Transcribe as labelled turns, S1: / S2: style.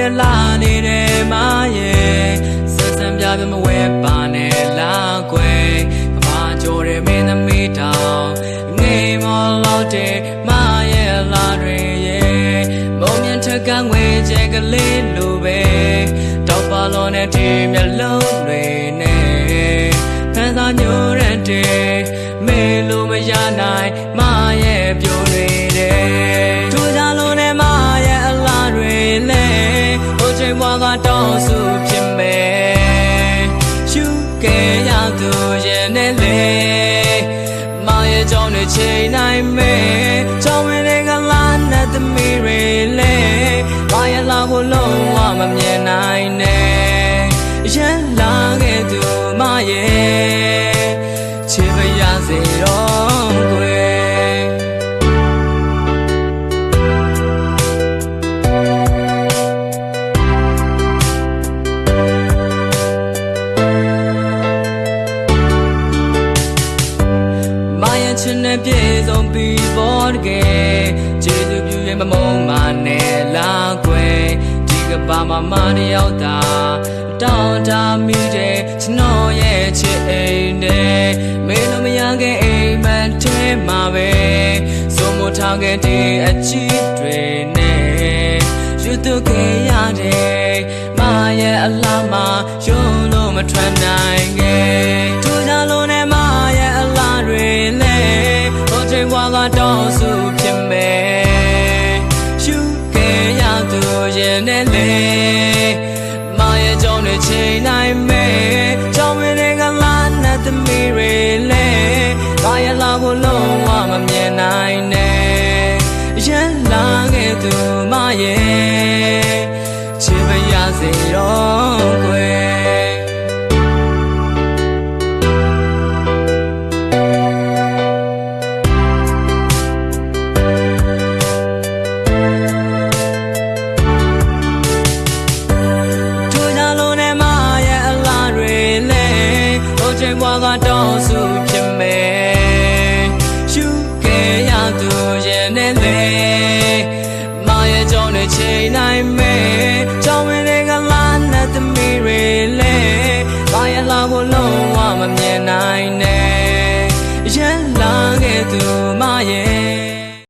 S1: တဲ့လာနေတဲ့မရဲ့ဆက်ဆံပြပြမဝဲပါနဲ့လာကွယ်ကဘာကြော်တဲ့မင်းသမီးတောင်ငိမ်မောလို့တဲ့မရဲ့လာတွေရဲ့မုံမြင့်ထက်ကငွေကျဲကလေးလိုပဲတောက်ပါလို့နဲ့ဒီမျက်လုံးတွေနဲ့ဖန်သားညိုရတဲ့မေလိုမရနိုင်မရဲ့ပြိုနေတဲ့ထူကြလို့နဲ့မရဲ့အလားတွေလဲဟိုချိန်ဘွားကတောင်းစုဖြစ်မယ်ရှုခဲ့ရသူရဲ့နဲ့လေမရဲ့ကြောင့်တွေချိန်နိုင်မယ်ကြောင့်ဝင်တွေကလာနဲ့သမီးတွေလဲမရဲ့လာဖို့လုံးဝမမြင်နိုင်နဲ့ရဲလာခဲ့သူမရဲ့ချစ်ပါရစေတော့ကွယ်မရဲ့ချစ်နဲ့ပြေဆုံးပြီးပေါ်တကယ်ကျေးဇူးပြုရင်မမုန်းမနဲ့လာကွယ်ဒီကဘာမှမတယောက်သာတောင်းတမိတဲ့ကျွန်တော်ရဲ့ချစ်အိမ်နဲ့မေလို့မရခဲ့အိမ်မက်ထဲမှာပဲစိုးမိုးထားခဲ့တဲ့အချစ်တွေနဲ့ယူသွခဲ့ရတဲ့မရဲ့အလားမှာယုံလို့မထွက်နိုင်ခဲ့ထူကြလို့နဲ့မရဲ့အလားတွေလဲဟိုချိန်ဘွားကတောင်းစုဖြစ်မယ်ယူခဲ့ရသူရဲ့နဲ့လေကြောင့်နဲ့ချိန်နိုင်မယ်ကြောင့်ဝင်တွေကလာနဲ့သမီးတွေလဲဘာရလာဖို့လုံးဝမမြင်နိုင်နဲ့ရလာခဲ့သူမရဲ့ချစ်ပါရစေတော့ကွယ်ချိန်ဘွားကတောင်းစုဖြစ်မယ်ရှုခဲ့ရသူရဲ့နဲ့လေမရဲ့ကြောင့်နဲ့ချိန်နိုင်မယ်ကြောင့်ဝင်တွေကလာနဲ့သမီးတွေလဲဘာရလာဖို့လုံးဝမမြင်နိုင်နဲ့ရဲလာခဲ့သူမရဲ့